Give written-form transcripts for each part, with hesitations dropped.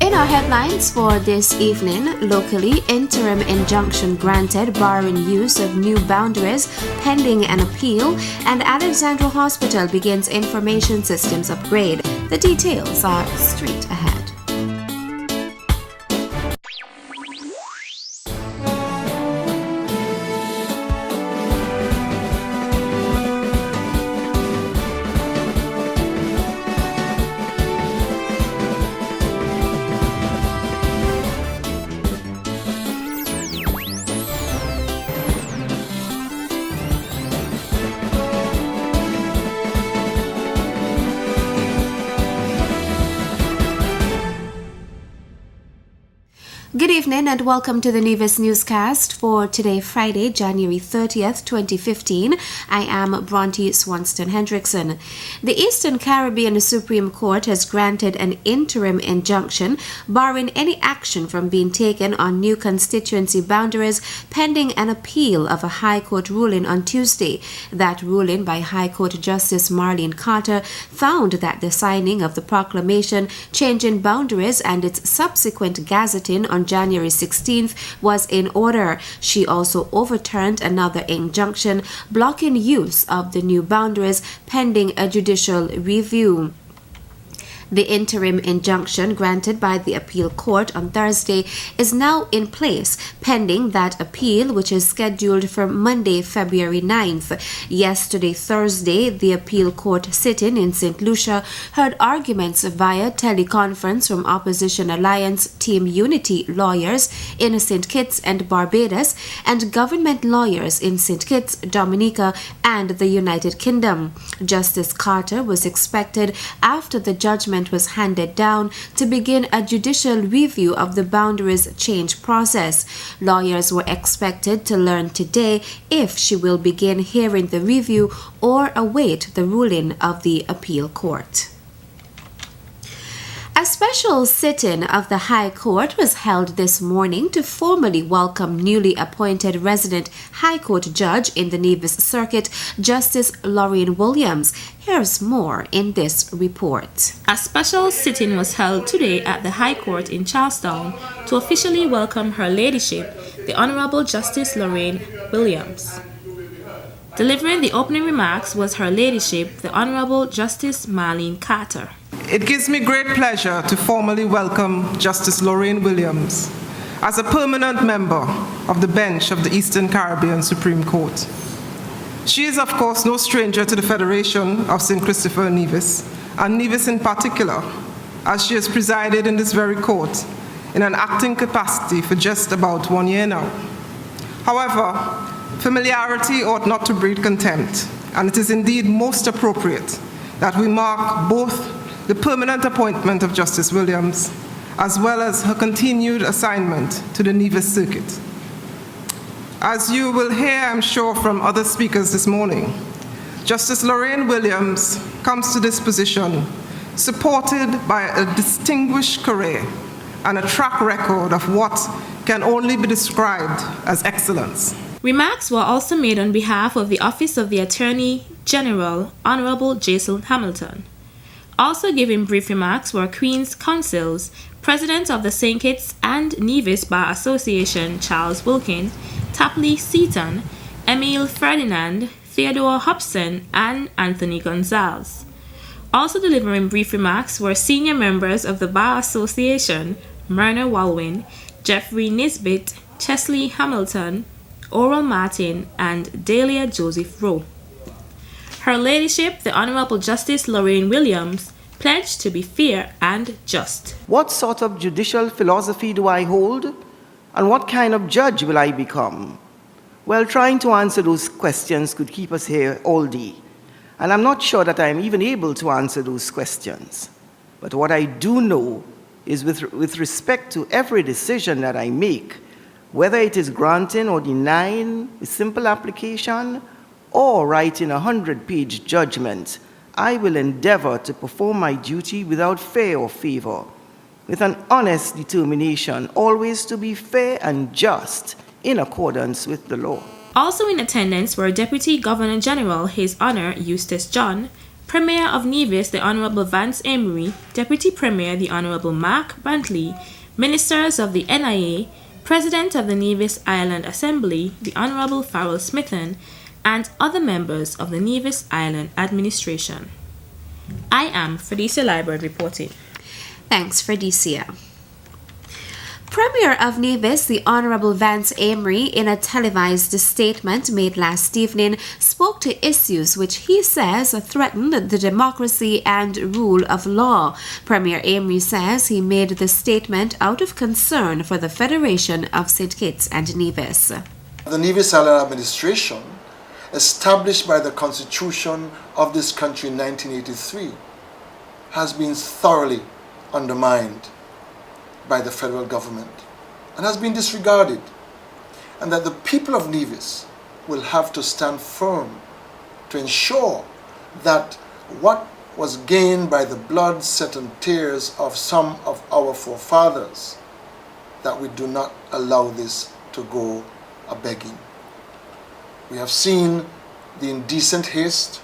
In our headlines for this evening, locally, interim injunction granted barring use of new boundaries pending an appeal, and Alexandra Hospital begins information systems upgrade. The details are straight ahead. Good evening and welcome to the Nevis Newscast for today, Friday, January 30th, 2015. I am Bronte Swanston Hendrickson. The Eastern Caribbean Supreme Court has granted an interim injunction barring any action from being taken on new constituency boundaries pending an appeal of a High Court ruling on Tuesday. That ruling by High Court Justice Marlene Carter found that the signing of the proclamation changing boundaries and its subsequent gazetting on January 16th was in order. She also overturned another injunction blocking use of the new boundaries pending a judicial review. The interim injunction granted by the appeal court on Thursday is now in place pending that appeal, which is scheduled for Monday, February 9th. Yesterday, Thursday, the appeal court sitting in St. Lucia heard arguments via teleconference from Opposition Alliance Team Unity lawyers in St. Kitts and Barbados and government lawyers in St. Kitts, Dominica, and the United Kingdom. Justice Carter was expected after the judgment was handed down to begin a judicial review of the boundaries change process. Lawyers were expected to learn today if she will begin hearing the review or await the ruling of the appeal court. A special sitting of the High Court was held this morning to formally welcome newly appointed resident High Court judge in the Nevis Circuit, Justice Lorraine Williams. Here's more in this report. A special sitting was held today at the High Court in Charlestown to officially welcome Her Ladyship, the Honorable Justice Lorraine Williams. Delivering the opening remarks was Her Ladyship, the Honorable Justice Marlene Carter. It gives me great pleasure to formally welcome Justice Lorraine Williams as a permanent member of the bench of the Eastern Caribbean Supreme Court. She is, of course, no stranger to the Federation of St. Christopher and Nevis in particular, as she has presided in this very court in an acting capacity for just about 1 year now. However, familiarity ought not to breed contempt, and it is indeed most appropriate that we mark both the permanent appointment of Justice Williams as well as her continued assignment to the Nevis Circuit. As you will hear, I'm sure, from other speakers this morning, Justice Lorraine Williams comes to this position supported by a distinguished career and a track record of what can only be described as excellence. Remarks were also made on behalf of the Office of the Attorney General, Honorable Jason Hamilton. Also giving brief remarks were Queen's Counsels, President of the St. Kitts and Nevis Bar Association, Charles Wilkin, Tapley Seaton, Emile Ferdinand, Theodore Hobson, and Anthony Gonzalez. Also delivering brief remarks were senior members of the Bar Association, Myrna Walwyn, Jeffrey Nisbet, Chesley Hamilton, Oral Martin, and Dahlia Joseph Rowe. Her Ladyship, the Honorable Justice Lorraine Williams, pledged to be fair and just. What sort of judicial philosophy do I hold? And what kind of judge will I become? Well, trying to answer those questions could keep us here all day. And I'm not sure that I'm even able to answer those questions. But what I do know is with respect to every decision that I make, whether it is granting or denying a simple application or writing a 100-page judgment, I will endeavor to perform my duty without fear or favor, with an honest determination always to be fair and just in accordance with the law. Also in attendance were Deputy Governor General His Honor Eustace John, Premier of Nevis, the Honorable Vance Emery, Deputy Premier, the Honorable Mark Brantley, Ministers of the NIA, President of the Nevis Island Assembly, the Honorable Farrell Smithen, and other members of the Nevis Island Administration. I am Felicia Library reporting. Thanks, Fredicia. Premier of Nevis, the Honorable Vance Emery, in a televised statement made last evening, spoke to issues which he says threatened the democracy and rule of law. Premier Emery says he made the statement out of concern for the Federation of St. Kitts and Nevis. The Nevis Island Administration, established by the Constitution of this country in 1983, has been thoroughly undermined by the federal government and has been disregarded, and that the people of Nevis will have to stand firm to ensure that what was gained by the blood, sweat and tears of some of our forefathers, that we do not allow this to go a-begging. We have seen the indecent haste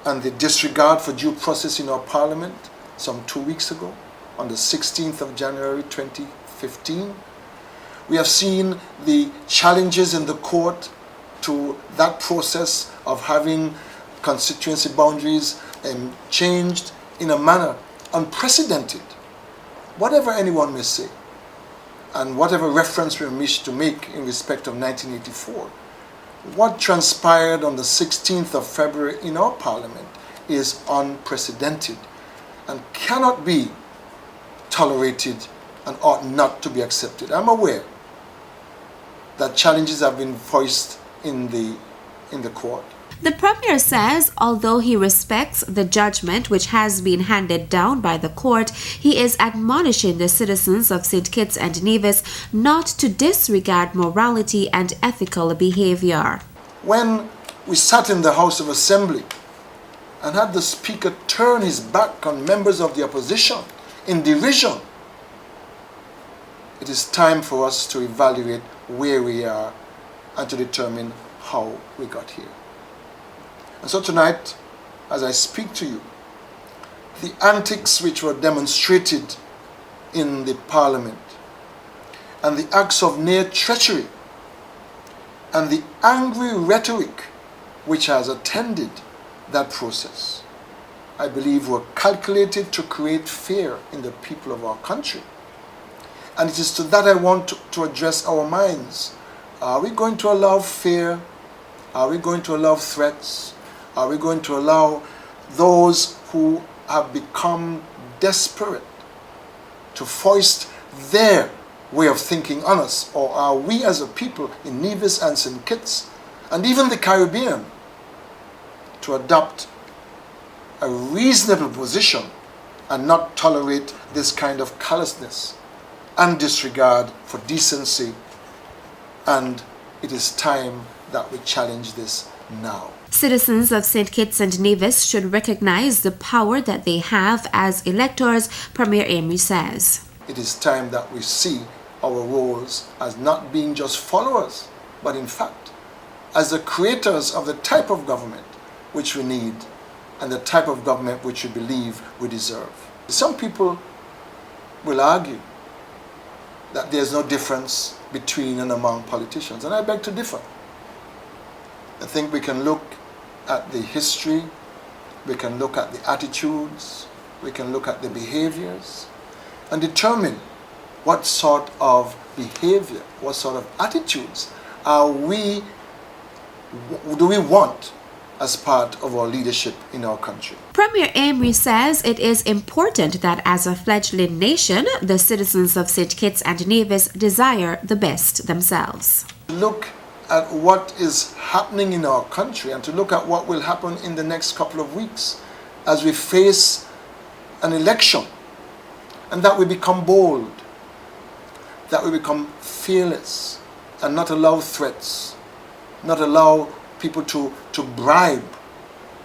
and the disregard for due process in our parliament some 2 weeks ago, on the 16th of January 2015. We have seen the challenges in the court to that process of having constituency boundaries changed in a manner unprecedented. Whatever anyone may say, and whatever reference we wish to make in respect of 1984, what transpired on the 16th of February in our parliament is unprecedented and cannot be tolerated and ought not to be accepted. I'm aware that challenges have been voiced in the court. The Premier says although he respects the judgment which has been handed down by the court, he is admonishing the citizens of St. Kitts and Nevis not to disregard morality and ethical behavior. When we sat in the House of Assembly and had the Speaker turn his back on members of the opposition in derision, it is time for us to evaluate where we are and to determine how we got here. And so tonight, as I speak to you, the antics which were demonstrated in the Parliament and the acts of near treachery and the angry rhetoric which has attended that process, I believe were calculated to create fear in the people of our country. And it is to that I want to address our minds. Are we going to allow fear? Are we going to allow threats? Are we going to allow those who have become desperate to foist their way of thinking on us? Or are we as a people in Nevis and St. Kitts and even the Caribbean to adopt a reasonable position and not tolerate this kind of callousness and disregard for decency? And it is time that we challenge this now. Citizens of St. Kitts and Nevis should recognize the power that they have as electors, Premier Emery says. It is time that we see our roles as not being just followers, but in fact, as the creators of the type of government which we need and the type of government which we believe we deserve. Some people will argue that there's no difference between and among politicians, and I beg to differ. I think we can look at the history, we can look at the attitudes, we can look at the behaviors, and determine what sort of behavior, what sort of attitudes do we want as part of our leadership in our country. Premier Emery says it is important that as a fledgling nation, the citizens of St. Kitts and Nevis desire the best themselves. Look at what is happening in our country and to look at what will happen in the next couple of weeks as we face an election, and that we become bold, that we become fearless and not allow threats, not allow people to bribe,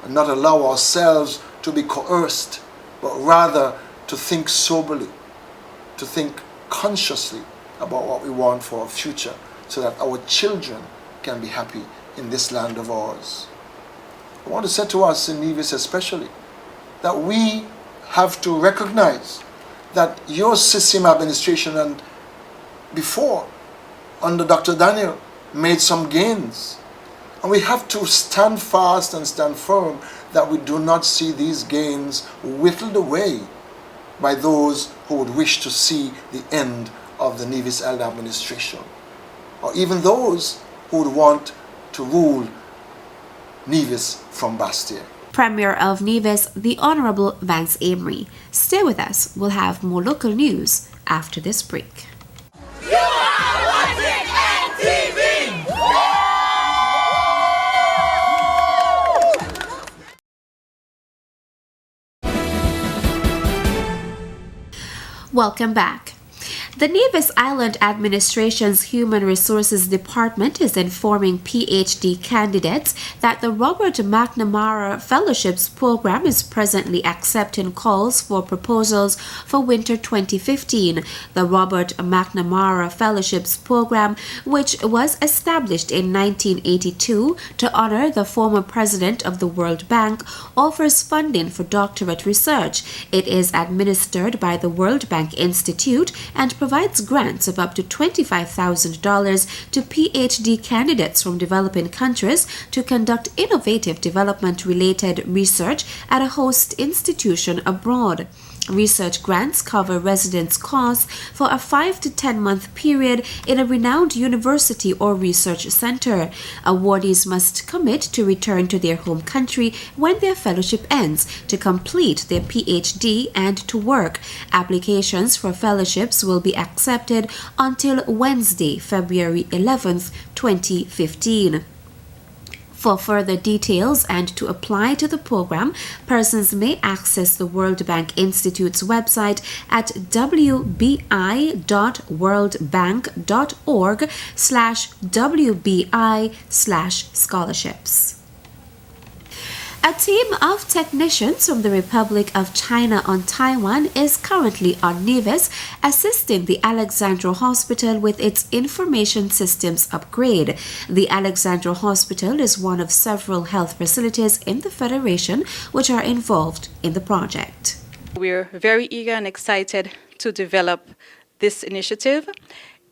and not allow ourselves to be coerced, but rather to think soberly, to think consciously about what we want for our future, so that our children can be happy in this land of ours. I want to say to us in Nevis especially, that we have to recognize that your system administration and before, under Dr. Daniel, made some gains. And we have to stand fast and stand firm that we do not see these gains whittled away by those who would wish to see the end of the Nevis Elder administration, or even those who would want to rule Nevis from Bastia. Premier of Nevis, the Honorable Vance Amory. Stay with us. We'll have more local news after this break. You are watching NTV! Welcome back. The Nevis Island Administration's Human Resources Department is informing PhD candidates that the Robert McNamara Fellowships Program is presently accepting calls for proposals for winter 2015. The Robert McNamara Fellowships Program, which was established in 1982 to honor the former president of the World Bank, offers funding for doctorate research. It is administered by the World Bank Institute and provides grants of up to $25,000 to PhD candidates from developing countries to conduct innovative development-related research at a host institution abroad. Research grants cover residence costs for a 5 to 10-month period in a renowned university or research center. Awardees must commit to return to their home country when their fellowship ends, to complete their PhD and to work. Applications for fellowships will be accepted until Wednesday, February 11th, 2015. For further details and to apply to the program, persons may access the World Bank Institute's website at wbi.worldbank.org/WBI/scholarships. A team of technicians from the Republic of China on Taiwan is currently on Nevis, assisting the Alexandra Hospital with its information systems upgrade. The Alexandra Hospital is one of several health facilities in the Federation which are involved in the project. We're very eager and excited to develop this initiative.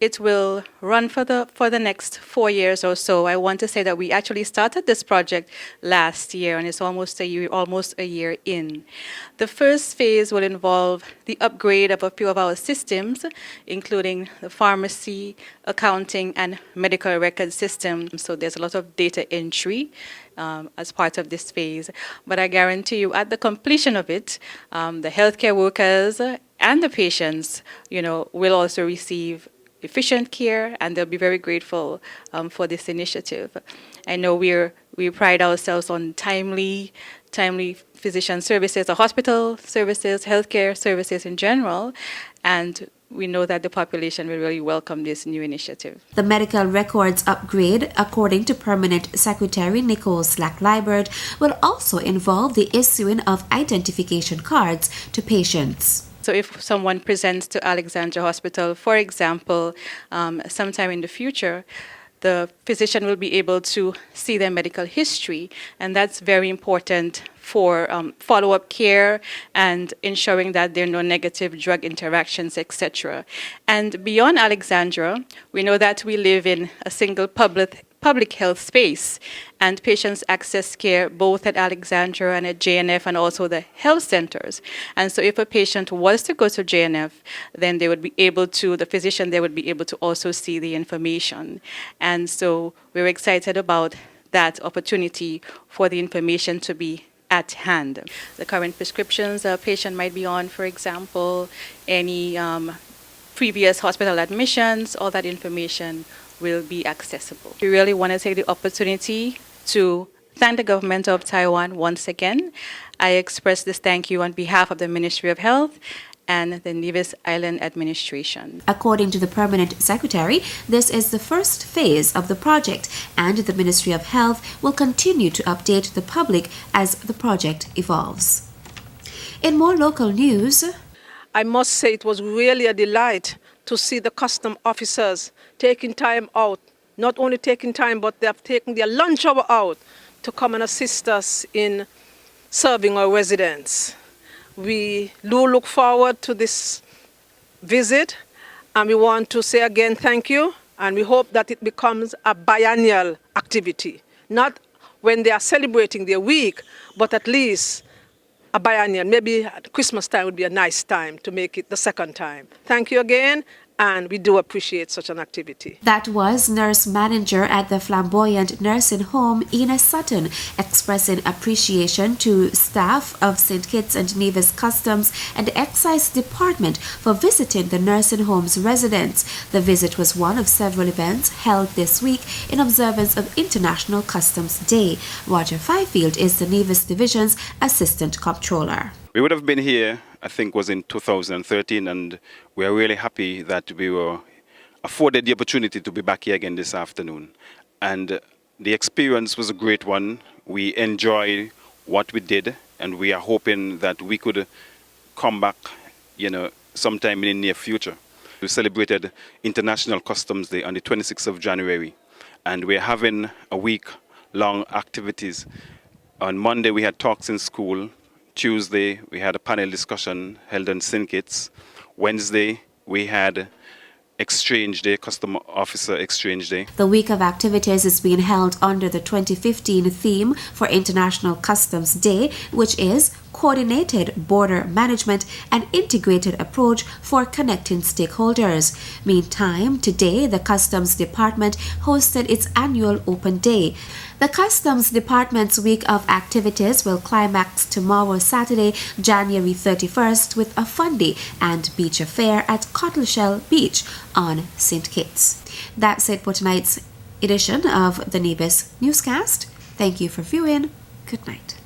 It will run for the next 4 years or so. I want to say that we actually started this project last year, and it's almost a year in. The first phase will involve the upgrade of a few of our systems, including the pharmacy, accounting, and medical record systems. So there's a lot of data entry as part of this phase. But I guarantee you, at the completion of it, the healthcare workers and the patients, will also receive efficient care, and they'll be very grateful for this initiative. I know we pride ourselves on timely physician services, or hospital services, healthcare services in general, and we know that the population will really welcome this new initiative. The medical records upgrade, according to Permanent Secretary Nicole Slack-Libert, will also involve the issuing of identification cards to patients. So if someone presents to Alexandra Hospital, for example, sometime in the future, the physician will be able to see their medical history, and that's very important for follow-up care and ensuring that there are no negative drug interactions, etc. And beyond Alexandra, we know that we live in a single public health space, and patients access care both at Alexandra and at JNF, and also the health centers. And so if a patient was to go to JNF, then they would be able to, the physician there would be able to also see the information. And so we're excited about that opportunity for the information to be at hand. The current prescriptions a patient might be on, for example, any previous hospital admissions, all that information will be accessible. We really want to take the opportunity to thank the government of Taiwan once again. I express this thank you on behalf of the Ministry of Health and the Nevis Island Administration. According to the Permanent Secretary, this is the first phase of the project, and the Ministry of Health will continue to update the public as the project evolves. In more local news, I must say it was really a delight to see the custom officers taking time out, not only taking time, but they have taken their lunch hour out to come and assist us in serving our residents. We do look forward to this visit, and we want to say again thank you, and we hope that it becomes a biennial activity, not when they are celebrating their week, but at least a biennial. Maybe at Christmas time would be a nice time to make it the second time. Thank you again, and we do appreciate such an activity. That was nurse manager at the Flamboyant Nursing Home, Ina Sutton, expressing appreciation to staff of St. Kitts and Nevis Customs and Excise Department for visiting the nursing home's residents. The visit was one of several events held this week in observance of International Customs Day. Roger Fifield is the Nevis Division's Assistant Comptroller. We would have been here, I think, was in 2013, and we are really happy that we were afforded the opportunity to be back here again this afternoon. And the experience was a great one. We enjoyed what we did, and we are hoping that we could come back, sometime in the near future. We celebrated International Customs Day on the 26th of January, and we're having a week-long activities. On Monday, we had talks in school. Tuesday, we had a panel discussion held in St. Kitts. Wednesday, we had Exchange Day, Customer Officer Exchange Day. The week of activities is being held under the 2015 theme for International Customs Day, which is Coordinated Border Management and Integrated Approach for Connecting Stakeholders. Meantime, today, the Customs Department hosted its annual Open Day. The Customs Department's week of activities will climax tomorrow, Saturday, January 31st, with a fun day and beach affair at Cottleshell Beach on St. Kitts. That's it for tonight's edition of the Nevis Newscast. Thank you for viewing. Good night.